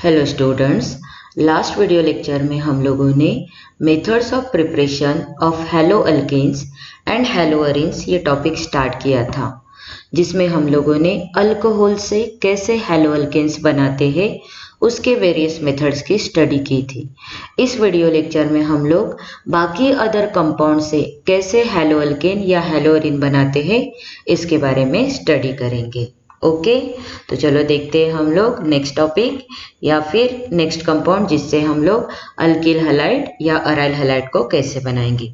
Hello students, last video lecture में हम लोगों ने methods of preparation of haloalkanes and haloarenes ये टॉपिक स्टार्ट किया था, जिसमें हम लोगों ने अल्कोहल से कैसे हेलो अल्केन्स बनाते हैं उसके वेरियस मेथड्स की स्टडी की थी। इस वीडियो लेक्चर में हम लोग बाकी अदर कंपाउंड से कैसे हेलो अल्केन या हेलो अरीन बनाते हैं इसके बारे में स्टडी करेंगे। ओके, तो चलो देखते हैं हम लोग नेक्स्ट टॉपिक या फिर नेक्स्ट कंपाउंड जिससे हम लोग अल्किल हैलाइड या अराइल हैलाइड को कैसे बनाएंगे।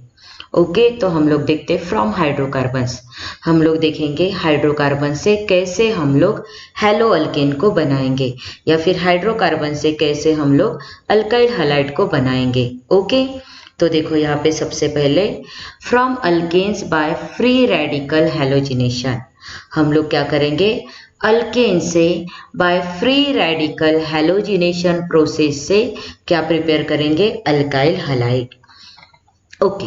ओके, तो हम लोग देखते हैं फ्रॉम हाइड्रोकार्बन्स। हम लोग देखेंगे हाइड्रोकार्बन से कैसे हम लोग हेलो अल्केन को बनाएंगे या फिर हाइड्रोकार्बन से कैसे हम लोग अल्काइल हैलाइड को बनाएंगे। ओके, तो देखो यहाँ पे सबसे पहले from alkanes by free radical halogenation हम लोग क्या करेंगे, अल्केन से by free radical halogenation process से क्या प्रिपेयर करेंगे, alkyl halide. Okay,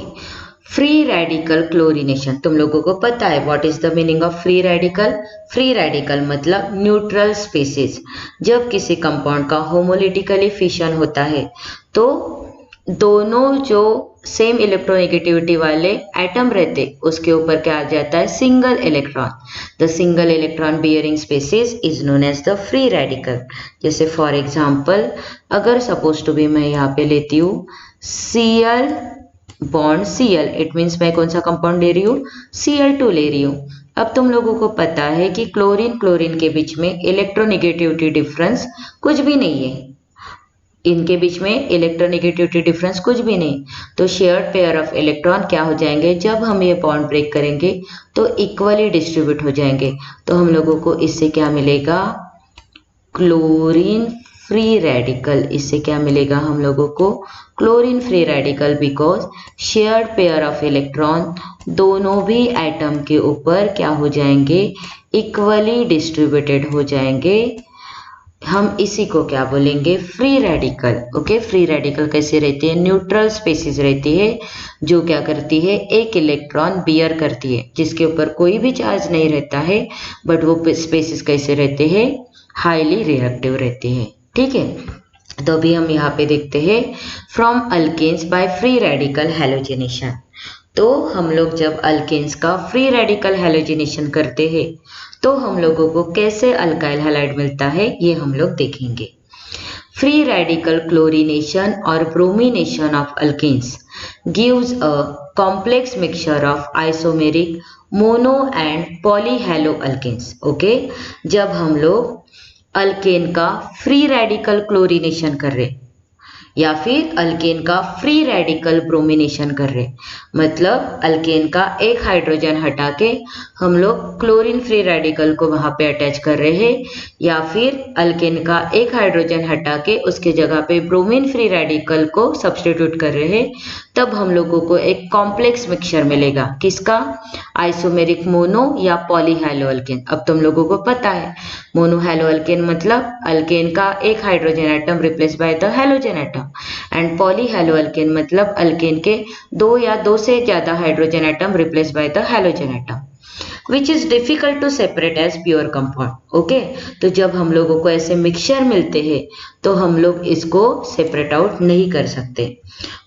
free radical chlorination तुम लोगों को पता है what is the meaning of free radical. Free radical मतलब न्यूट्रल स्पीसीज। जब किसी कंपाउंड का होमोलिटिकली फिशन होता है तो दोनों जो सेम इलेक्ट्रोनेगेटिविटी वाले एटम रहते उसके ऊपर क्या आ जाता है, single electron. The single electron bearing species is known as the free radical. जैसे फॉर एग्जांपल अगर सपोज टू बी मैं यहाँ पे लेती हूँ Cl bond Cl, it means मैं कौन सा कंपाउंड ले रही हूँ, Cl2 ले रही हूँ। अब तुम लोगों को पता है कि क्लोरीन क्लोरीन के बीच में इलेक्ट्रोनेगेटिविटी डिफरेंस कुछ भी नहीं है, इनके बीच में इलेक्ट्रोनेगेटिविटी डिफरेंस कुछ भी नहीं। तो शेयर्ड पेयर ऑफ इलेक्ट्रॉन क्या हो जाएंगे, जब हम ये बॉन्ड ब्रेक करेंगे तो इक्वली डिस्ट्रीब्यूट हो जाएंगे। तो हम लोगों को इससे क्या मिलेगा, क्लोरीन फ्री रेडिकल। इससे क्या मिलेगा हम लोगों को, chlorine free radical, because shared pair of electron दोनों भी एटम के ऊपर क्या हो जाएंगे, इक्वली डिस्ट्रीब्यूटेड हो जाएंगे। हम इसी को क्या बोलेंगे, free radical. Okay, free radical कैसे रहती है, न्यूट्रल स्पीसीज रहती है जो क्या करती है, एक इलेक्ट्रॉन बियर करती है जिसके ऊपर कोई भी चार्ज नहीं रहता है, बट वो स्पीसीज कैसे रहते हैं, हाईली रिएक्टिव रहते हैं। ठीक है, तो अभी हम यहाँ पे देखते हैं from alkanes by free radical halogenation. तो हम लोग जब अल्केन्स का फ्री रेडिकल हैलोजिनेशन करते हैं तो हम लोगों को कैसे अल्काइल हैलाइड मिलता है ये हम लोग देखेंगे। फ्री रेडिकल क्लोरीनेशन और bromination of alkanes gives a complex mixture of isomeric mono and polyhalo alkanes. Okay, जब हम लोग अल्केन का फ्री रेडिकल क्लोरीनेशन कर रहे या फिर अल्केन का फ्री रेडिकल ब्रोमिनेशन कर रहे, मतलब अल्केन का एक हाइड्रोजन हटा के हम लोग क्लोरीन फ्री रेडिकल को वहां पे अटैच कर रहे हैं, या फिर अल्केन का एक हाइड्रोजन हटा के उसके जगह पे ब्रोमीन फ्री रेडिकल को सब्स्टिट्यूट कर रहे हैं, तब हम लोगों को एक कॉम्प्लेक्स मिक्सचर मिलेगा। किसका, आइसोमेरिक मोनो या पॉलीहैलो अल्केन। अब तुम लोगों को पता है मोनो हैलो अल्केन मतलब अल्केन का एक hydrogen atom replace by the halogen atom, and polyhalo alkane मतलब अल्केन के दो या दो से ज्यादा hydrogen atom replace by the halogen atom, which is difficult to separate as pure compound. Okay, तो जब हम लोगों को ऐसे मिक्सचर मिलते हैं तो हम लोग इसको सेपरेट आउट नहीं कर सकते।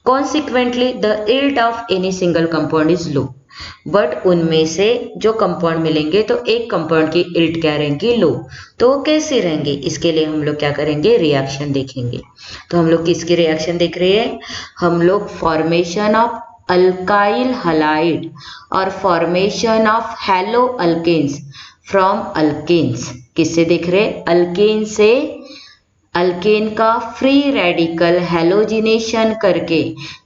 Consequently the yield of any single compound is low, but उनमें से जो कंपाउंड मिलेंगे तो एक कंपाउंड की यील्ड क्या रहेंगी, लो। तो वो कैसे रहेंगे, इसके लिए हम लोग क्या करेंगे, रिएक्शन देखेंगे। तो हम लोग किसकी रिएक्शन देख रहे हैं, हम लोग फॉर्मेशन ऑफ अल्काइल हैलाइड और formation of haloalkanes from alkanes. किससे देख रहे, अल्केन से अल्केन का फ्री रेडिकल हैलोजिनेशन करके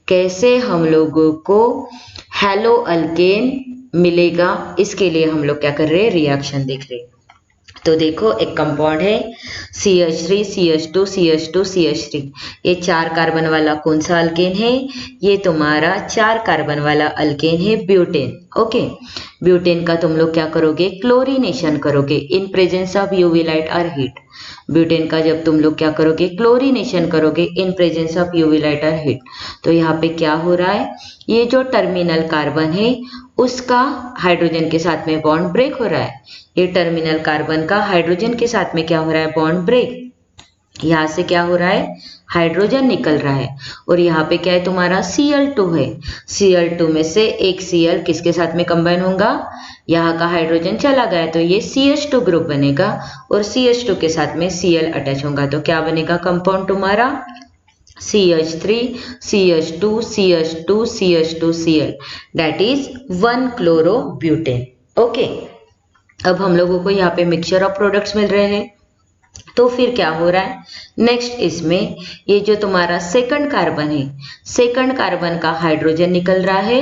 कैसे हम लोगों को हेलो अल्केन मिलेगा, इसके लिए हम लोग क्या कर रहे हैं, रिएक्शन देख रहे हैं। तो देखो एक कंपाउंड है CH3 CH2 CH2 CH3, ये 4 कार्बन वाला कौन सा अल्केन है, ये तुम्हारा 4 कार्बन वाला अल्केन है ब्यूटेन। ओके, ब्यूटेन का तुम लोग क्या करोगे, क्लोरीनेशन करोगे in presence of UV light और हीट। ब्यूटेन का जब तुम लोग क्या करोगे, क्लोरीनेशन करोगे in presence of UV light और हीट, तो यहाँ पे क्या हो रहा है, ये जो टर्मिनल कार्बन है उसका हाइड्रोजन के साथ में बॉन्ड ब्रेक हो रहा है। ये टर्मिनल कार्बन का हाइड्रोजन के साथ में क्या हो रहा है, बॉन्ड ब्रेक। यहाँ से क्या हो रहा है, हाइड्रोजन निकल रहा है और यहाँ पे क्या है तुम्हारा Cl2 है। Cl2 में से एक Cl किसके साथ में कंबाइन होगा, यहाँ का हाइड्रोजन चला गया तो ये CH2 ग्रुप बनेगा और CH2 के साथ में Cl अटैच होगा तो क्या बनेगा कंपाउंड तुम्हारा CH3 CH2 CH2 CH2 Cl, that is 1-chlorobutain। Okay, अब हम लोगों को यहाँ पे मिक्सचर ऑफ प्रोडक्ट्स मिल रहे हैं तो फिर क्या हो रहा है, नेक्स्ट इसमें ये जो तुम्हारा सेकंड कार्बन है, सेकंड कार्बन का हाइड्रोजन निकल रहा है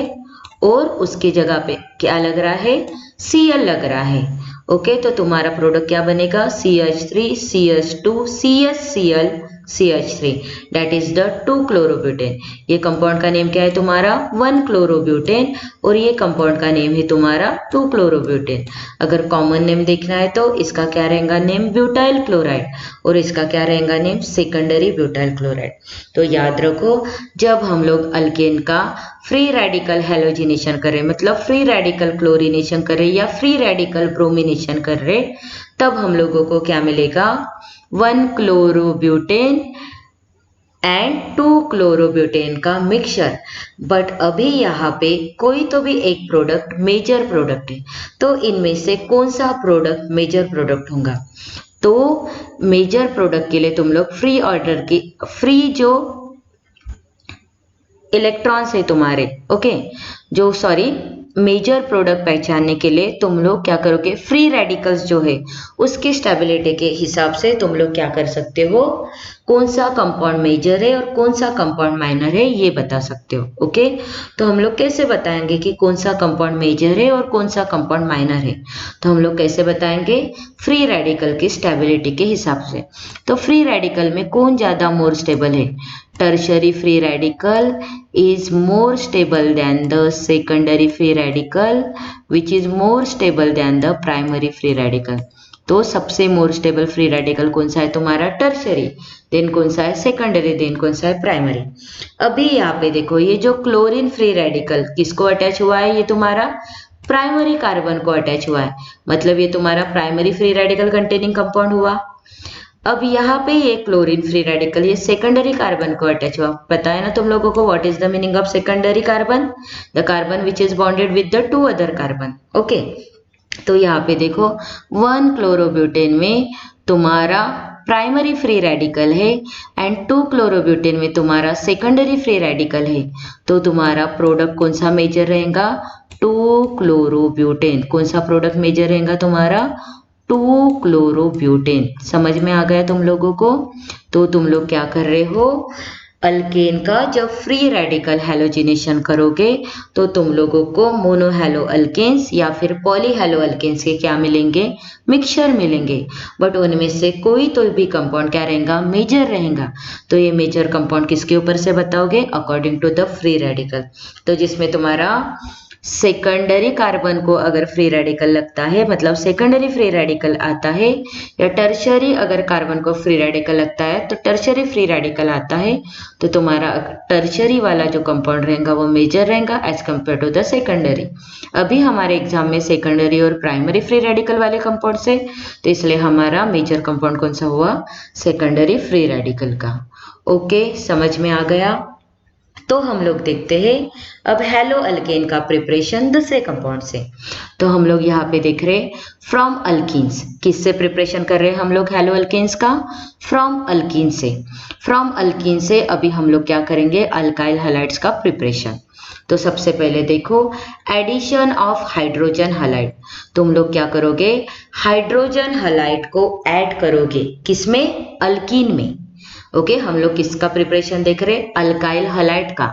और उसकी जगह पे क्या लग रहा है, Cl लग रहा है। ओके, तो तुम्हारा प्रोडक्ट क्या बनेगा, CH3 CH2 CHCl CH3, that is the 2-chlorobutain। ये कंपाउंड का नेम क्या है तुम्हारा, 1-chlorobutain और ये कंपाउंड का नेम है तुम्हारा 2-chlorobutain। अगर कॉमन नेम देखना है तो इसका क्या रहेगा नेम, ब्यूटाइल क्लोराइड, और इसका क्या रहेगा नेम, सेकेंडरी ब्यूटाइल क्लोराइड। तो याद रखो, जब हम लोग अल्केन का फ्री रेडिकल हैलोजिनेशन करें, मतलब फ्री रेडिकल क्लोरीनेशन करें या फ्री रेडिकल ब्रोमिनेशन कर रहे, तब हम लोगों को क्या मिलेगा, 1-chlorobutain एंड 2-chlorobutain का मिक्सचर। बट अभी यहाँ पे कोई तो भी एक प्रोडक्ट मेजर प्रोडक्ट है, तो इनमें से कौन सा प्रोडक्ट मेजर प्रोडक्ट होगा, तो मेजर प्रोडक्ट के लिए तुम लोग फ्री ऑर्डर की फ्री जो इलेक्ट्रॉन्स है तुम्हारे, ओके, जो सॉरी मेजर प्रोडक्ट पहचानने के लिए तुम लोग क्या करोगे, फ्री रेडिकल्स जो है उसकी स्टेबिलिटी के हिसाब से तुम लोग क्या कर सकते हो, कौन सा कंपाउंड मेजर है और कौन सा कंपाउंड माइनर है ये बता सकते हो। ओके, तो हम लोग कैसे बताएंगे कि कौन सा कंपाउंड मेजर है और कौन सा कंपाउंड माइनर है, तो हम लोग कैसे बताएंगे, फ्री रेडिकल की स्टेबिलिटी के हिसाब से। तो फ्री रेडिकल में कौन ज़्यादा मोर स्टेबल है, tertiary free radical is more stable than the secondary free radical which is more stable than the primary free radical। तो सबसे मोर स्टेबल फ्री रेडिकल कौन सा है तुम्हारा, टर्शरी, देन कौन सा है सेकेंडरी, देन कौन सा है प्राइमरी। अभी यहाँ पे देखो, ये जो क्लोरीन फ्री रेडिकल किसको अटैच हुआ है, ये तुम्हारा प्राइमरी कार्बन को अटैच हुआ है, मतलब ये तुम्हारा primary free radical containing compound हुआ। अब यहाँ पे ये क्लोरीन फ्री रेडिकल ये सेकेंडरी कार्बन को अटैच हुआ। पता है ना तुम लोगों को what is the meaning of secondary carbon, the carbon which is bonded with the 2 other carbon. Okay, तो यहाँ पे देखो 1-chlorobutain में तुम्हारा प्राइमरी फ्री रेडिकल है एंड 2-chlorobutain में तुम्हारा सेकेंडरी फ्री रेडिकल है, तो तुम्हारा प्रोडक्ट कौन सा मेजर रहेगा, 2-chlorobutain। कौन सा प्रोडक्ट मेजर रहेगा तुम्हारा, 2-chlorobutain। समझ में आ गया तुम लोगों को। तो तुम लोग क्या कर रहे हो, अल्केन का जब फ्री रेडिकल हैलोजिनेशन करोगे तो तुम लोगों को मोनोहैलो अल्केन्स या फिर पॉलीहैलो अल्केन्स के क्या मिलेंगे, मिक्सचर मिलेंगे, बट उनमें से कोई तो भी कंपाउंड क्या रहेगा, मेजर रहेगा। तो ये मेजर कंपाउंड किसके ऊपर से बताओगे, according to the free radical. तो जिसमें तुम्हारा सेकेंडरी कार्बन को अगर फ्री रेडिकल लगता है, मतलब सेकेंडरी फ्री रेडिकल आता है, या टर्शरी अगर कार्बन को फ्री रेडिकल लगता है तो टर्शरी फ्री रेडिकल आता है, तो तुम्हारा टर्शरी वाला जो कंपाउंड रहेगा वो मेजर रहेगा as compare to the secondary. अभी हमारे एग्जाम में सेकेंडरी और प्राइमरी फ्री रेडिकल वाले कंपाउंड से, तो इसलिए हमारा मेजर कंपाउंड कौन सा हुआ, सेकेंडरी फ्री रेडिकल का। ओके, समझ में आ गया। तो हम लोग देखते हैं अब हेलो अल्केन का प्रिपरेशन दूसरे कंपाउंड से। तो हम लोग यहाँ पे देख रहे हैं फ्रॉम अल्कीन्स, किससे प्रिपरेशन कर रहे हैं हम लोग हेलो अल्केन्स का, फ्रॉम अल्कीन से। फ्रॉम अल्कीन से अभी हम लोग क्या करेंगे, अल्काइल हैलाइड्स का प्रिपरेशन। तो सबसे पहले देखो एडिशन ऑफ हाइड्रोजन हैलाइड। तुम लोग क्या करोगे, हाइड्रोजन हैलाइड को ऐड करोगे किसमें, अल्कीन में। ओके, हम लोग किसका प्रिपरेशन देख रहे हैं, अल्काइल हैलाइड का।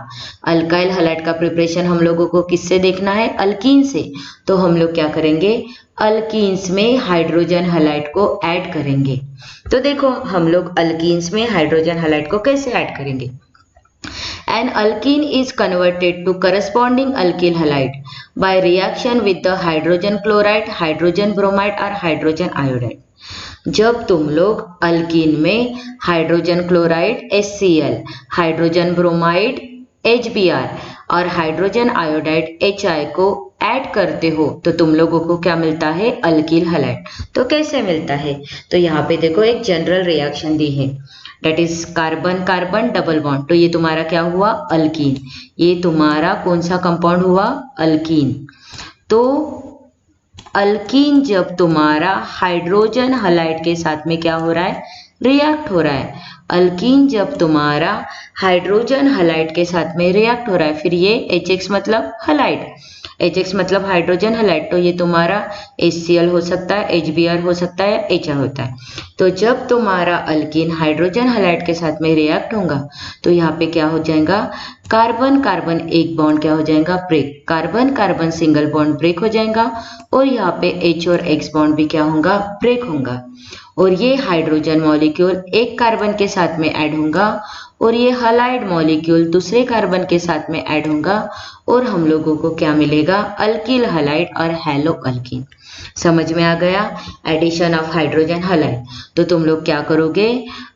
अल्काइल हैलाइड का प्रिपरेशन हम लोगों को किससे देखना है, अल्कीन से। तो हम लोग क्या करेंगे, अल्कीन्स में हाइड्रोजन हैलाइड को ऐड करेंगे। तो देखो हम लोग अल्कीन्स में हाइड्रोजन हैलाइड को कैसे ऐड करेंगे। An alkene is converted to corresponding alkyl halide by reaction with the hydrogen chloride, hydrogen bromide or hydrogen iodide। जब तुम लोग अल्कीन में hydrogen chloride HCl, hydrogen bromide HBr और हाइड्रोजन आयोडाइड HI को add करते हो तो तुम लोगों को क्या मिलता है, अल्किल हैलाइड। तो कैसे मिलता है, तो यहाँ पे देखो एक जनरल रिएक्शन दी है, that is carbon carbon double bond, तो ये तुम्हारा क्या हुआ, अल्कीन। ये तुम्हारा कौन सा कंपाउंड हुआ, अल्कीन। तो अल्कीन जब तुम्हारा हाइड्रोजन हैलाइड के साथ में क्या हो रहा है, रिएक्ट हो रहा है। अल्कीन जब तुम्हारा हाइड्रोजन हैलाइड के साथ में रिएक्ट हो रहा है, फिर ये HX मतलब हैलाइड, HX मतलब हाइड्रोजन हैलाइड, तो ये तुम्हारा HCl हो सकता है, HBr हो सकता है, HI होता है। तो जब तुम्हारा अल्कीन हाइड्रोजन हैलाइड के साथ में रिएक्ट होगा तो यहाँ पे क्या हो जाएगा, कार्बन कार्बन एक बॉन्ड क्या हो जाएगा, break, carbon carbon single bond break हो जाएगा और यहाँ पे H और X बॉन्ड भी क्या होगा, ब्रेक होगा और ये हाइड्रोजन मॉलिक्यूल एक कार्बन के साथ में ऐड होगा और ये हैलाइड मॉलिक्यूल दूसरे कार्बन के साथ में ऐड होगा और हम लोगों को क्या मिलेगा, अल्किल हैलाइड और हैलो अल्कीन। समझ में आ गया, एडिशन ऑफ हाइड्रोजन हैलाइड। तो तुम लोग क्या करोगे,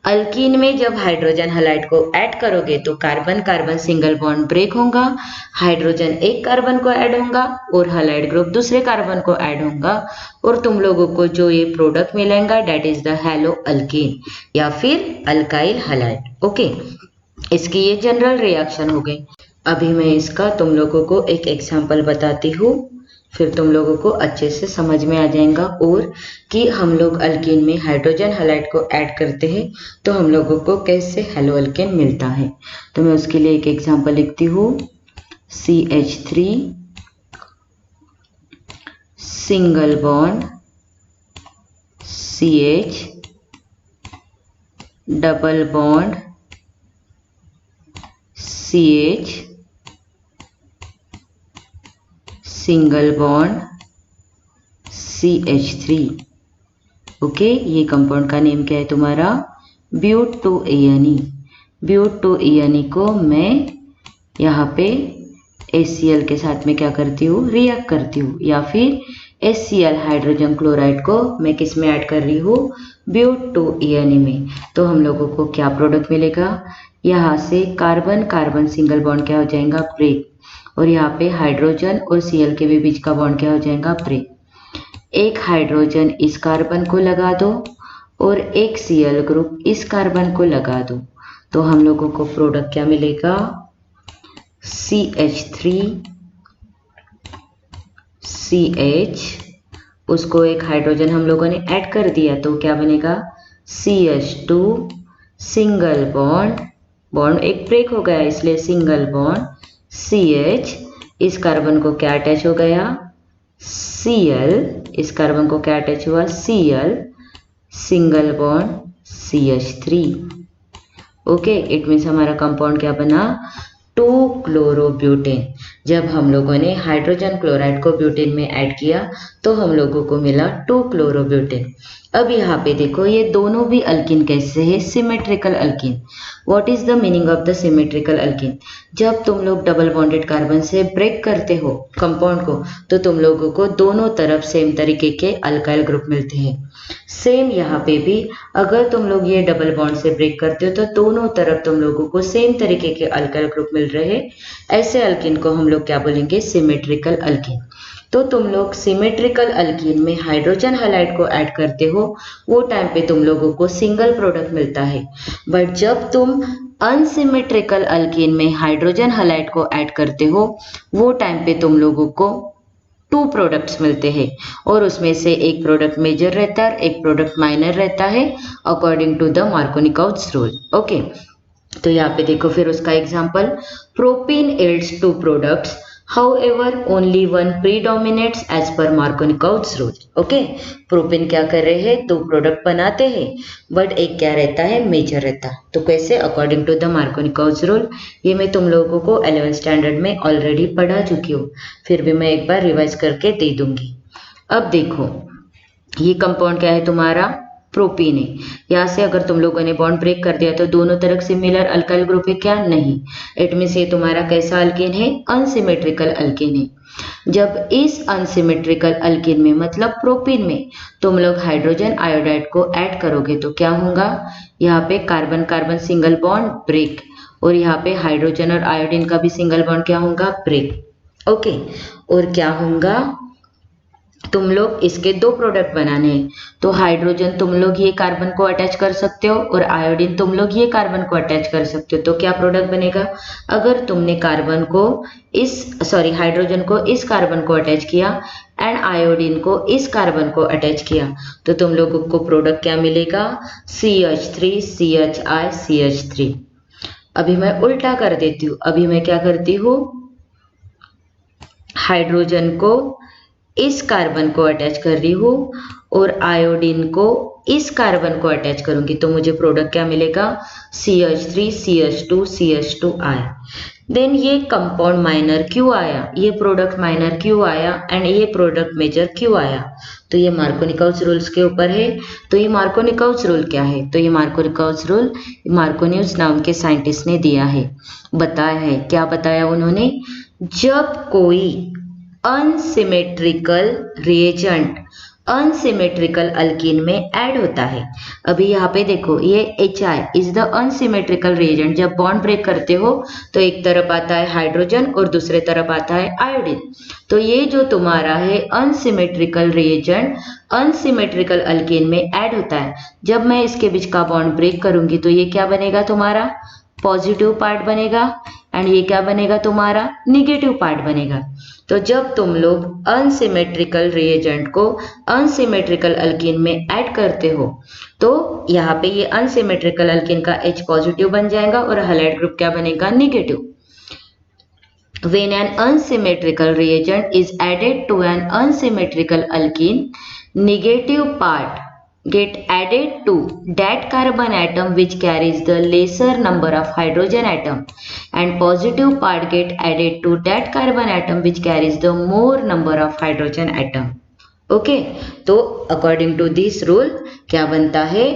अल्कीन में जब हाइड्रोजन हैलाइड को ऐड करोगे तो carbon carbon single bond break होगा, हाइड्रोजन एक कार्बन को ऐड होगा और हैलाइड ग्रुप दूसरे कार्बन को ऐड होगा और तुम लोगों को जो ये प्रोडक्ट मिलेगा that is the haloalkene या फिर अल्काइल हैलाइड। ओके, इसकी ये जनरल रिएक्शन हो गई। अभी मैं इसका तुम लोगों को एक एग्जांपल बताती हूँ, फिर तुम लोगों को अच्छे से समझ में आ जाएगा और कि हम लोग अल्कीन में हाइड्रोजन हैलाइड को ऐड करते हैं तो हम लोगों को कैसे हैलो अल्कीन मिलता है। तो मैं उसके लिए एक एग्जांपल लिखती हूँ, CH3 single bond CH double bond CH single bond CH3। Okay, ये कंपाउंड का नेम क्या है तुम्हारा, ब्यूट-2-ANE। ब्यूट-2-ANE को मैं यहाँ पे HCl के साथ में क्या करती हूँ, रिएक्ट करती हूँ, या फिर HCl हाइड्रोजन क्लोराइड को मैं किस में ऐड कर रही हूँ, ब्यूट-2-ANE में। तो हम लोगों को क्या प्रोडक्ट मिलेगा, यहाँ से कार्बन कार्बन सिंगल बॉन्ड क्या हो जाएगा, ब्रेक, और यहाँ पे हाइड्रोजन और Cl के भी बीच का बॉन्ड क्या हो जाएगा, ब्रेक। एक हाइड्रोजन इस कार्बन को लगा दो और एक Cl ग्रुप इस कार्बन को लगा दो तो हम लोगों को प्रोडक्ट क्या मिलेगा, CH3 CH, उसको एक हाइड्रोजन हम लोगों ने ऐड कर दिया तो क्या बनेगा, CH2 सिंगल बॉन्ड, बॉन्ड एक ब्रेक हो गया इसलिए सिंगल बॉन्ड CH, इस कार्बन को क्या अटैच हो गया, Cl, इस कार्बन को क्या अटैच हुआ, Cl single bond CH3। Okay, it means हमारा कंपाउंड क्या बना, 2-क्लोरोब्यूटेन। जब हम लोगों ने हाइड्रोजन क्लोराइड को ब्यूटेन में ऐड किया तो हम लोगों को मिला 2-क्लोरोब्यूटेन। अब यहाँ पे देखो ये दोनों भी अल्कीन कैसे है, symmetrical alkyne. What is the meaning of the symmetrical alkyne, जब तुम लोग डबल बॉन्डेड कार्बन से ब्रेक करते हो कंपाउंड को तो तुम लोगों को दोनों तरफ सेम तरीके के अल्काइल ग्रुप मिलते हैं। सेम यहाँ पे भी अगर तुम लोग ये डबल बॉन्ड से ब्रेक करते हो तो दोनों तरफ तुम लोगों को सेम तरीके के अल्काइल ग्रुप मिल रहे हैं। ऐसे अल्कीन को हम लोग क्या बोलेंगे, सिमेट्रिकल अल्कीन। तो तुम लोग सिमेट्रिकल अल्कीन में हाइड्रोजन हैलाइड को ऐड करते हो वो टाइम पे तुम लोगों को सिंगल प्रोडक्ट मिलता है, बट जब तुम अनसिमेट्रिकल अल्कीन में हाइड्रोजन हैलाइड को ऐड करते हो वो टाइम पे तुम लोगों को 2 प्रोडक्ट्स मिलते हैं और उसमें से एक प्रोडक्ट मेजर रहता है, एक प्रोडक्ट माइनर रहता है according to the Markovnikov's rule. Okay, तो यहाँ पे देखो फिर उसका example, propene yields 2 products, however only one predominates as per Markovnik's rule। Okay, propene क्या कर रहे हैं, 2 प्रोडक्ट बनाते हैं बट एक क्या रहता है, मेजर रहता है। तो कैसे, according to the Markovnikov's rule. ये मैं तुम लोगों को 11th स्टैंडर्ड में ऑलरेडी पढ़ा चुकी हूँ, फिर भी मैं एक बार रिवाइज करके दे दूंगी। अब देखो ये कंपाउंड क्या है तुम्हारा, प्रोपीन है। यहाँ से अगर तुम लोगों ने बॉन्ड ब्रेक कर दिया तो दोनों तरफ सिमिलर अल्काइल ग्रुप है क्या, नहीं। इट मीन्स ये तुम्हारा कैसा अल्कीन है, अनसिमेट्रिकल अल्कीन है। जब इस अनसिमेट्रिकल अल्कीन में मतलब प्रोपीन में तुम लोग हाइड्रोजन आयोडाइड को ऐड करोगे तो क्या होगा, यहाँ पे carbon carbon single bond break और यहाँ पे हाइड्रोजन और आयोडीन का भी सिंगल बॉन्ड क्या होगा, ब्रेक। ओके, और क्या होगा, तुम लोग इसके दो प्रोडक्ट बनाने हैं, तो हाइड्रोजन तुम लोग ये कार्बन को अटैच कर सकते हो और आयोडीन तुम लोग ये कार्बन को अटैच कर सकते हो। तो क्या प्रोडक्ट बनेगा, अगर तुमने कार्बन को हाइड्रोजन को इस कार्बन को अटैच किया एंड आयोडीन को इस कार्बन को अटैच किया, तो तुम लोगों को प्रोडक्ट क्या मिलेगा, CH3 CHI CH3। अभी मैं उल्टा कर देती हूँ, अभी मैं क्या करती हूँ, हाइड्रोजन को इस कार्बन को अटैच कर रही हूँ और आयोडीन को इस कार्बन को अटैच करूंगी, तो मुझे प्रोडक्ट क्या मिलेगा, CH3 CH2 CH2I। देन ये कंपाउंड माइनर क्यों आया, ये प्रोडक्ट माइनर क्यों आया एंड ये प्रोडक्ट मेजर क्यों आया, तो ये मार्कोनिकॉस रूल्स के ऊपर है। तो ये मार्कोनिकॉस रूल क्या है, तो ये मार्कोनिकॉस रूल मार्कोनियस नाम के साइंटिस्ट ने दिया है, बताया है। क्या बताया उन्होंने, जब कोई अनसिमेट्रिकल रिएजेंट अनसिमेट्रिकल अल्कीन में ऐड होता है, अभी यहाँ पे देखो ये HI is the unsymmetrical reagent, जब बॉन्ड ब्रेक करते हो तो एक तरफ आता है हाइड्रोजन और दूसरे तरफ आता है आयोडीन। तो ये जो तुम्हारा है अनसिमेट्रिकल रिएजेंट अनसिमेट्रिकल अल्कीन में ऐड होता है, जब मैं इसके बीच का बॉन्ड ब्रेक करूंगी तो ये क्या बनेगा, तुम्हारा पॉजिटिव पार्ट बनेगा एंड ये क्या बनेगा, तुम्हारा निगेटिव पार्ट बनेगा। तो जब तुम लोग अनसिमेट्रिकल रिएजेंट को अनसिमेट्रिकल अल्कीन में ऐड करते हो, तो यहाँ पे ये अनसिमेट्रिकल अल्कीन का H पॉजिटिव बन जाएगा और हैलाइड ग्रुप क्या बनेगा, negative. When an unsymmetrical reagent is added to an unsymmetrical alkene, negative part get added to that carbon atom which carries the lesser number of hydrogen atom and positive part get added to that carbon atom which carries the more number of hydrogen atom। Okay, तो according to this rule क्या बनता है,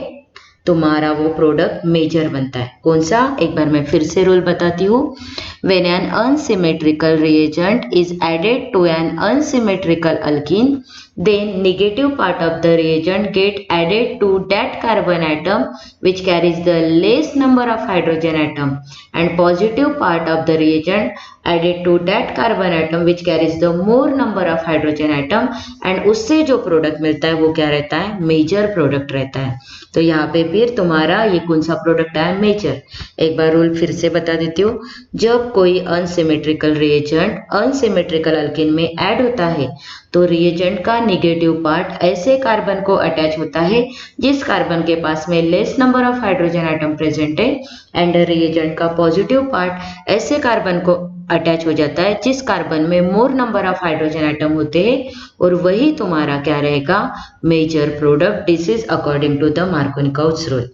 तुम्हारा वो product major बनता है। कौन सा, एक बार मैं फिर से रूल बताती हूँ। When an unsymmetrical reagent is added to an unsymmetrical alkene, then negative part of the reagent get added to that carbon atom which carries the less number of hydrogen atom and positive part of the reagent added to that carbon atom which carries the more number of hydrogen atom and उससे जो product मिलता है वो क्या रहता है, major product रहता है। तो यहाँ पे फिर तुम्हारा ये कौन सा प्रोडक्ट है, मेजर। एक बार रूल फिर से बता देती हूँ, जब कोई अनसिमेट्रिकल रिएजेंट अनसिमेट्रिकल अल्कीन में ऐड होता है तो रिएजेंट का नेगेटिव पार्ट ऐसे कार्बन को अटैच होता है जिस कार्बन के पास में less number of hydrogen atom present है एंड रिएजेंट का पॉजिटिव पार्ट ऐसे कार्बन को अटैच हो जाता है जिस कार्बन में more number of hydrogen atom होते हैं और वही तुम्हारा क्या रहेगा, major product. This is according to the मार्कोनिकॉस rule.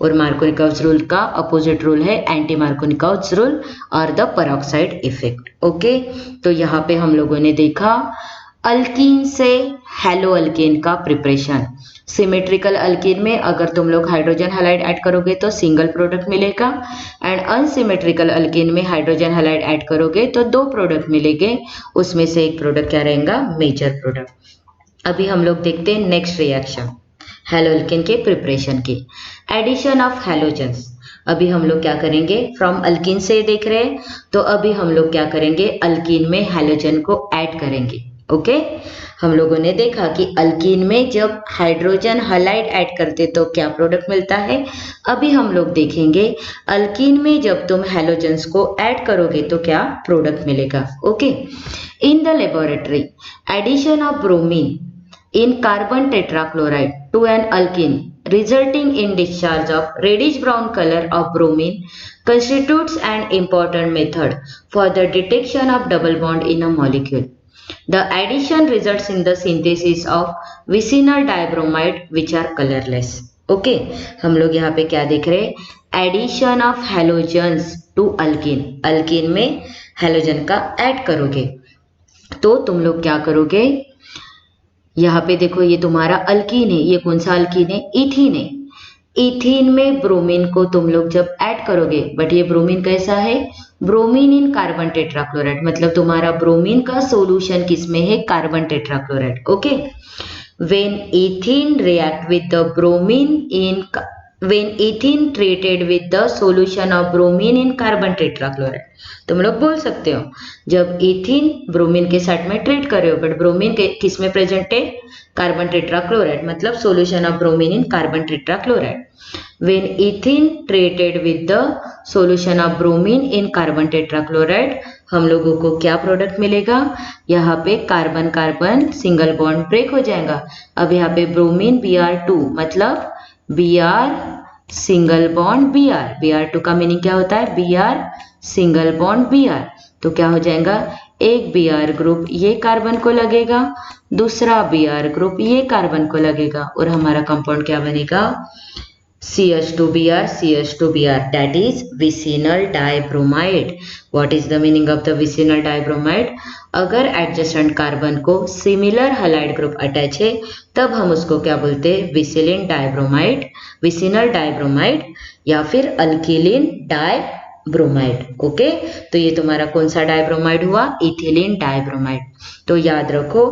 और मार्कोनिकॉस रूल का अपोजिट रूल है एंटी मार्कोनिकॉस रूल और द पेरोक्साइड इफेक्ट। ओके, तो यहाँ पे हम लोगों ने देखा अल्कीन से हैलो अल्कीन का प्रिपरेशन। सिमेट्रिकल अल्कीन में अगर तुम लोग हाइड्रोजन हैलाइड ऐड करोगे तो सिंगल प्रोडक्ट मिलेगा एंड अनसिमेट्रिकल अल्कीन में हाइड्रोजन हैलाइड ऐड करोगे तो दो प्रोडक्ट मिलेंगे, उसमें से एक प्रोडक्ट क्या रहेगा, मेजर प्रोडक्ट। अभी हम लोग देखते हैं नेक्स्ट रिएक्शन हैलो अल्कीन के प्रिपरेशन की, एडिशन ऑफ हैलोजन्स। अभी हम लोग क्या करेंगे, फ्रॉम अल्कीन से देख रहे हैं तो अभी हम लोग क्या करेंगे, अल्कीन में हैलोजन को ऐड करेंगे। ओके, हम लोगों ने देखा कि अल्कीन में जब हाइड्रोजन हैलाइड ऐड करते तो क्या प्रोडक्ट मिलता है। अभी हम लोग देखेंगे अल्कीन में जब तुम हैलोजन्स को ऐड करोगे तो क्या प्रोडक्ट मिलेगा। Okay, in the laboratory addition of bromine in carbon tetrachloride to an alkene resulting in discharge of reddish brown color of bromine constitutes an important method for the detection of double bond in a molecule. The addition results in the synthesis of vicinal dibromide which are colorless. Okay, हम लोग यहाँ पे क्या देख रहे हैं, addition of halogens to alkene. Alkene में halogen का ऐड करोगे तो तुम लोग क्या करोगे, यहाँ पे देखो ये तुम्हारा अल्कीन है, ये कौन सा अल्कीन है, इथीन है। इथीन में ब्रोमीन को तुम लोग जब ऐड करोगे, बट ये ब्रोमीन कैसा है, ब्रोमीन इन कार्बन टेट्राक्लोराइड, मतलब तुम्हारा ब्रोमीन का सॉल्यूशन किसमें है, carbon tetrachloride. Okay, when ethene react with the bromine in when ethene treated with the solution of bromine in carbon tetrachloride। तुम लोग बोल सकते हो जब इथिन ब्रोमीन के साथ में ट्रीट कर रहे हो, बट ब्रोमीन के किस में प्रेजेंट है, कार्बन टेट्राक्लोराइड, मतलब solution of bromine in carbon tetrachloride. When ethene treated with the solution of bromine in carbon tetrachloride, हम लोगों को क्या प्रोडक्ट मिलेगा, यहाँ पे carbon carbon single bond break हो जाएगा। अब यहाँ पे ब्रोमीन Br2 मतलब Br single bond Br, Br2 का मीनिंग क्या होता है, Br सिंगल बॉन्ड Br। तो क्या हो जाएगा, एक Br ग्रुप ये कार्बन को लगेगा, दूसरा Br ग्रुप ये कार्बन को लगेगा, और हमारा कंपाउंड क्या बनेगा, CH2Br CH2Br, that is vicinal dibromide। what is the meaning of the vicinal dibromide? अगर एडजेसेंट कार्बन को सिमिलर हैलाइड ग्रुप अटैच है तब हम उसको क्या बोलते हैं, विसिलिन डाइब्रोमाइड, विसिनल डाइब्रोमाइड या फिर अल्किलिन डाइब्रोमाइड। ओके, तो ये तुम्हारा कौन सा डाइब्रोमाइड हुआ, इथिलीन डाइब्रोमाइड। तो याद रखो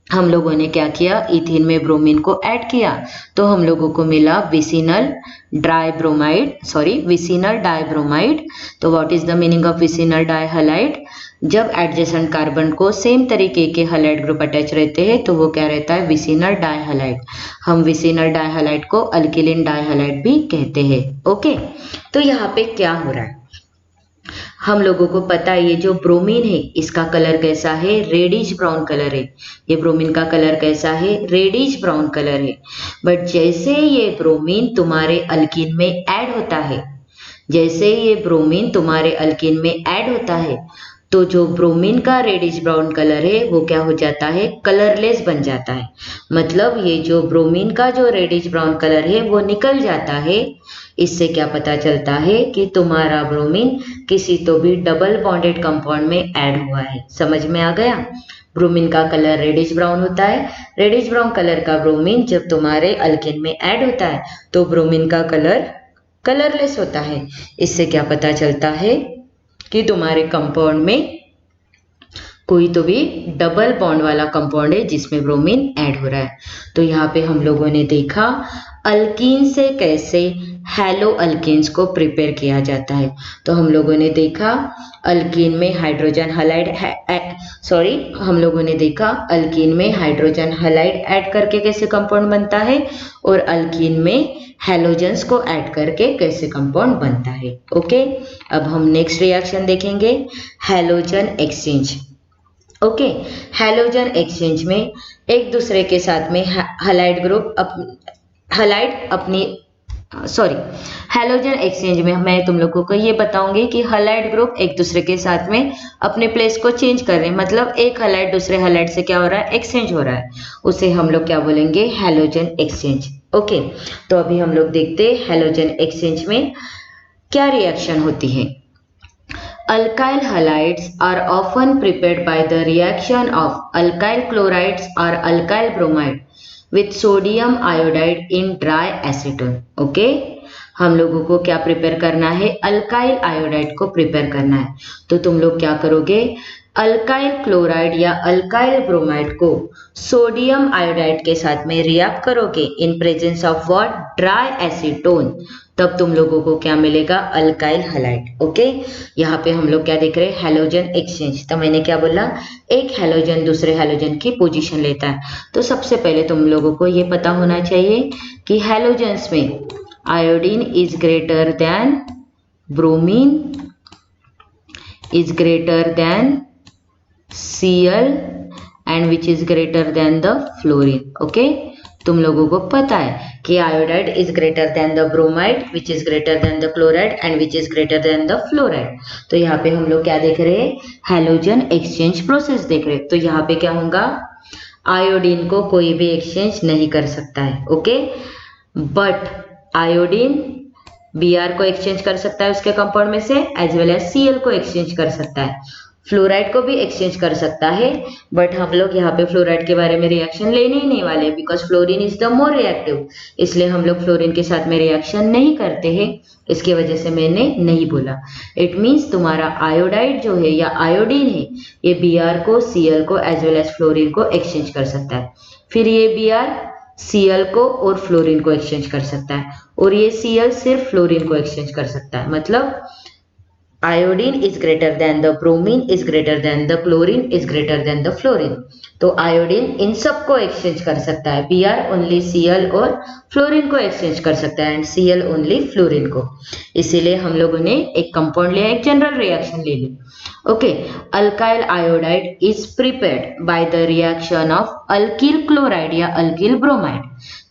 हम लोगों ने क्या किया, इथिन में ब्रोमीन को ऐड किया तो हम लोगों को मिला vicinal dibromide, sorry vicinal dibromide. तो what is the meaning of vicinal dihalide, जब एडजेसेंट कार्बन को सेम तरीके के हैलाइड ग्रुप अटैच रहते हैं तो वो क्या रहता है, विसिनल डाइहैलाइड। हम विसिनल डाइहैलाइड को अल्किलिन डाइहैलाइड भी कहते हैं। ओके, तो यहाँ पे क्या हो रहा है, हम लोगों को पता है ये जो ब्रोमीन है इसका कलर कैसा है, रेडिश ब्राउन कलर है। ये ब्रोमीन का कलर कैसा है, रेडिश ब्राउन कलर है। बट जैसे ये ब्रोमीन तुम्हारे अल्कीन में ऐड होता है, जैसे ये ब्रोमीन तुम्हारे अल्कीन में ऐड होता है तो जो ब्रोमीन का रेडिश ब्राउन कलर है वो क्या हो जाता है, कलरलेस बन जाता है। मतलब ये जो ब्रोमीन का जो रेडिश ब्राउन कलर है वो निकल जाता है। इससे क्या पता चलता है कि तुम्हारा ब्रोमीन किसी तो भी डबल बॉन्डेड कंपाउंड में ऐड हुआ है। समझ में आ गया, ब्रोमीन का कलर रेडिश ब्राउन होता है, रेडिश ब्राउन कलर का ब्रोमीन जब तुम्हारे अल्केन में ऐड होता है तो ब्रोमीन का कलर कलरलेस होता है। इससे क्या पता चलता है कि तुम्हारे कंपाउंड में कोई तो भी डबल बॉन्ड वाला कंपाउंड है जिसमें ब्रोमीन ऐड हो रहा है। तो यहाँ पे हम लोगों ने देखा अल्कीन से कैसे हैलो अल्कीन्स को प्रिपेयर किया जाता है। तो हम लोगों ने देखा अल्कीन में हाइड्रोजन हैलाइड हम लोगों ने देखा अल्कीन में हाइड्रोजन हैलाइड ऐड करके कैसे कंपाउंड बनता है और अल्कीन में हैलोजन्स को ऐड करके कैसे कंपाउंड बनता है। ओके, अब हम नेक्स्ट रिएक्शन देखेंगे, halogen exchange. Okay, halogen exchange में एक दूसरे के साथ में हैलोजन एक्सचेंज में मैं तुम लोगों को ये बताऊंगी कि हैलाइड ग्रुप एक दूसरे के साथ में अपने प्लेस को चेंज कर रहे हैं। मतलब एक हैलाइड दूसरे हैलाइड से क्या हो रहा है, एक्सचेंज हो रहा है। उसे हम लोग क्या बोलेंगे, हैलोजन एक्सचेंज। ओके, तो अभी हम लोग देखते हैं हैलोजन एक्सचेंज में क्या रिएक्शन होती है। Alkyl halides are often prepared by the reaction of alkyl chlorides or alkyl bromide with sodium iodide in dry acetone। Okay, हम लोगों को क्या प्रिपेयर करना है, अल्काइल आयोडाइड को प्रिपेयर करना है। तो तुम लोग क्या करोगे, अल्काइल क्लोराइड या अल्काइल ब्रोमाइड को सोडियम आयोडाइड के साथ में रिएक्ट करोगे in presence of what, dry acetone. तब तुम लोगों को क्या मिलेगा, अल्काइल हैलाइड। ओके, यहाँ पे हम लोग क्या देख रहे हैं, हैलोजन एक्सचेंज। तो मैंने क्या बोला, एक हैलोजन दूसरे हैलोजन की पोजीशन लेता है। तो सबसे पहले तुम लोगों को ये पता होना चाहिए कि हैलोजन्स में iodine is greater than bromine is greater than Cl and which is greater than the fluorine। Okay, तुम लोगों को पता है कि iodide is greater than the bromide which is greater than the chloride and which is greater than the fluoride. तो यहाँ पे हम लोग क्या देख रहे हैं, हैलोजन एक्सचेंज प्रोसेस देख रहे हैं। तो यहाँ पे क्या होगा, आयोडीन को कोई भी एक्सचेंज नहीं कर सकता है। ओके, बट आयोडीन Br को एक्सचेंज कर सकता है उसके कंपाउंड में से, एज वेल एज Cl को एक्सचेंज कर सकता है, फ्लोराइड को भी एक्सचेंज कर सकता है। बट हम लोग यहाँ पे फ्लोराइड के बारे में रिएक्शन लेने ही नहीं वाले, because fluorine is the more reactive, इसलिए हम लोग फ्लोरीन के साथ में रिएक्शन नहीं करते हैं। इसकी वजह से मैंने नहीं बोला। इट मीन्स तुम्हारा आयोडाइड जो है या आयोडीन है ये Br को, Cl को एज वेल एज फ्लोरीन को एक्सचेंज कर सकता है। फिर ये Br Cl को और फ्लोरीन को एक्सचेंज कर सकता है, और ये Cl सिर्फ फ्लोरीन को एक्सचेंज कर सकता है। मतलब iodine is greater than the bromine is greater than the chlorine is greater than the fluorine. तो आयोडीन इन सबको एक्सचेंज कर सकता है, Br ओनली Cl और फ्लोरीन को एक्सचेंज कर सकता है, एंड Cl ओनली फ्लोरीन को। इसीलिए हम लोगों ने एक कंपाउंड लिया, एक जनरल रिएक्शन ले ली। Okay, alkyl iodide is prepared by the reaction of alkyl chloride या अल्किल ब्रोमाइड।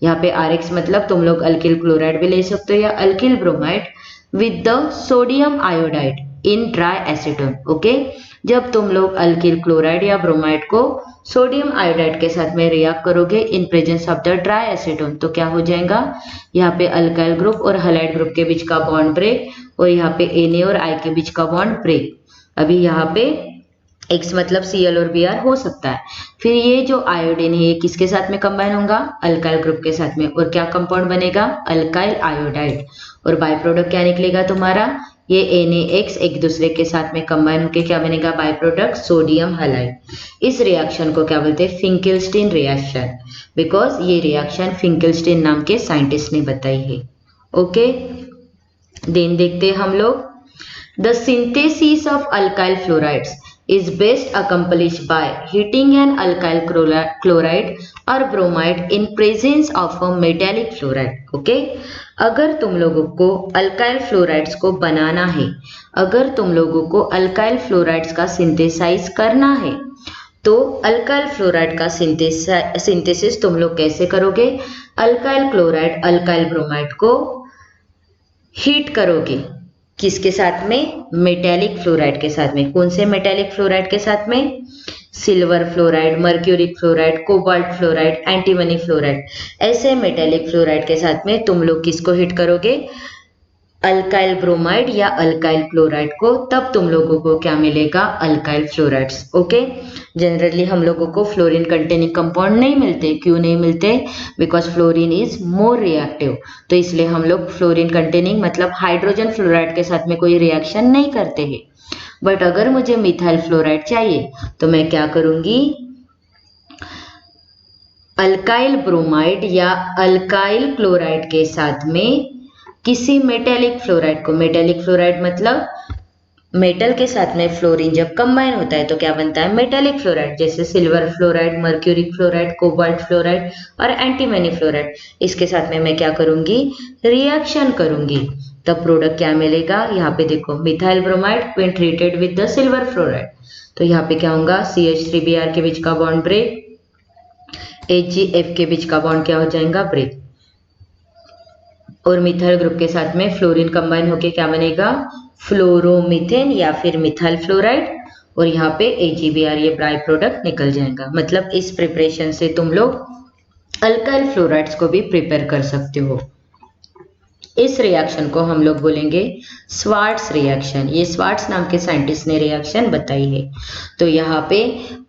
यहाँ पे RX मतलब तुम लोग अल्किल क्लोराइड भी ले सकते हो या alkyl bromide with the sodium iodide in dry acetone। Okay, जब तुम लोग अल्किल क्लोराइड या ब्रोमाइड को सोडियम आयोडाइड के साथ में रिएक्ट करोगे in presence of the dry acetone, तो क्या हो जाएगा, यहाँ पे अल्काइल ग्रुप और हैलाइड ग्रुप के बीच का बॉन्ड ब्रेक, और यहाँ पे Na और I के बीच का बॉन्ड ब्रेक। अभी यहाँ पे X मतलब Cl और Br हो सकता है। फिर ये जो आयोडीन है ये किसके साथ में कंबाइन होगा, अल्काइल ग्रुप के साथ में, और क्या कंपाउंड बनेगा, अल्काइल आयोडाइड। और बाय प्रोडक्ट क्या निकलेगा तुम्हारा, ये NaX एक दूसरे के साथ में कंबाइन होकर क्या बनेगा, बाय प्रोडक्ट सोडियम हैलाइड। इस रिएक्शन को क्या बोलते हैं, फिंकेल्स्टीन रिएक्शन, बिकॉज ये रिएक्शन फिंकेल्स्टीन नाम के साइंटिस्ट ने बताई है। ओके, देन देखते हैं हम लोग, the synthesis of alkyl fluorides is best accomplished by heating an alkyl chloride or bromide in presence of a metallic fluoride। Okay? अगर तुम लोगों को अल्काइल फ्लोराइड्स को बनाना है, अगर तुम लोगों को अल्काइल फ्लोराइड्स का सिंथेसाइज करना है, तो अल्काइल फ्लोराइड का सिंथेसिस तुम लोग कैसे करोगे, अल्काइल क्लोराइड अल्काइल ब्रोमाइड को हीट करोगे, किसके साथ में, मेटेलिक फ्लोराइड के साथ में। कौन से मेटेलिक फ्लोराइड के साथ में, silver fluoride, mercuric fluoride, cobalt fluoride, antimony fluoride, ऐसे मेटेलिक फ्लोराइड के साथ में तुम लोग किसको हिट करोगे, अल्काइल ब्रोमाइड या अल्काइल क्लोराइड को, तब तुम लोगों को क्या मिलेगा, अल्काइल फ्लोराइड्स। ओके, जनरली हम लोगों को फ्लोरीन कंटेनिंग कंपाउंड नहीं मिलते, क्यों नहीं मिलते, because fluorine is more reactive, तो इसलिए हम लोग फ्लोरीन कंटेनिंग मतलब हाइड्रोजन फ्लोराइड के साथ में कोई रिएक्शन नहीं करते हैं। बट अगर मुझे मिथाइल फ्लोराइड चाहिए तो मैं क्या करूंगी, अल्काइल ब्रोमाइड या अल्काइल क्लोराइड के साथ में किसी मेटेलिक फ्लोराइड को, मेटेलिक फ्लोराइड मतलब मेटल के साथ में फ्लोरीन जब कंबाइन होता है तो क्या बनता है, मेटेलिक फ्लोराइड, जैसे silver fluoride, mercuric fluoride, cobalt fluoride और एंटीमनी फ्लोराइड। इसके साथ में मैं क्या करूंगी, रिएक्शन करूंगी, तब प्रोडक्ट क्या मिलेगा, यहाँ पे देखो methyl bromide when treated with the silver fluoride, तो यहाँ पे क्या होगा, CH3Br के बीच का बॉन्ड ब्रेक, HgF के बीच का बॉन्ड क्या हो जाएगा, ब्रेक, और मिथाइल ग्रुप के साथ में फ्लोरीन कंबाइन होके क्या बनेगा, फ्लोरोमीथेन या फिर मिथाइल फ्लोराइड, और यहाँ पे AgBr ये बाय प्रोडक्ट निकल जाएगा। मतलब इस प्रिपरेशन से तुम लोग अल्काइल फ्लोराइड्स को भी प्रिपेयर कर सकते हो। इस रिएक्शन को हम लोग बोलेंगे स्वार्ट्स रिएक्शन, ये स्वार्ट्स नाम के साइंटिस्ट ने रिएक्शन बताई है। तो यहाँ पे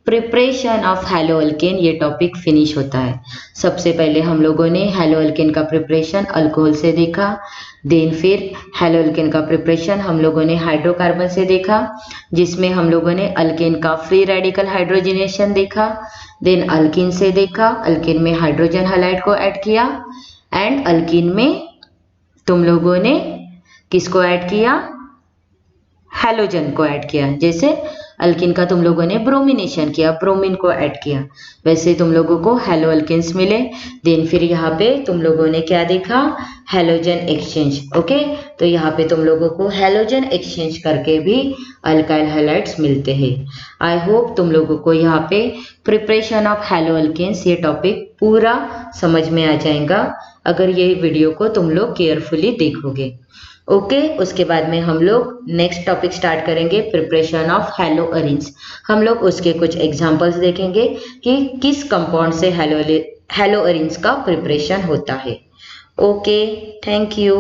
प्रिपरेशन ऑफ हैलोअल्केन ये टॉपिक फिनिश होता है। सबसे पहले हम लोगों ने हैलोअल्केन का प्रिपरेशन अल्कोहल से देखा, देन फिर हैलोअल्केन का प्रिपरेशन हम लोगों ने हाइड्रोकार्बन से देखा, जिसमें हम लोगों ने अल्केन का फ्री रेडिकल हाइड्रोजनेशन देखा, देन अल्कीन से देखा, अल्कीन में हाइड्रोजन हैलाइड को ऐड किया, एंड अल्कीन में तुम लोगों ने किसको ऐड किया, हैलोजन को ऐड किया। जैसे अल्किन का तुम लोगों ने ब्रोमिनेशन किया, ब्रोमीन को ऐड किया, वैसे तुम लोगों को हैलो अल्किन्स मिले। देन फिर यहाँ पे तुम लोगों ने क्या देखा, हैलोजन एक्सचेंज। ओके, तो यहाँ पे तुम लोगों को हैलोजन एक्सचेंज करके भी अल्काइल हैलाइड्स मिलते हैं। आई होप तुम लोगों को यहाँ पे प्रिपरेशन ऑफ हैलो अल्किन्स ये टॉपिक पूरा समझ में आ जाएगा अगर ये वीडियो को तुम लोग केयरफुली देखोगे। ओके, उसके बाद में हम लोग नेक्स्ट टॉपिक स्टार्ट करेंगे, प्रिपरेशन ऑफ हैलो अरीन्स। हम लोग उसके कुछ एग्जांपल्स देखेंगे कि किस कंपाउंड से हैलो अरीन्स का प्रिपरेशन होता है। Okay, thank you.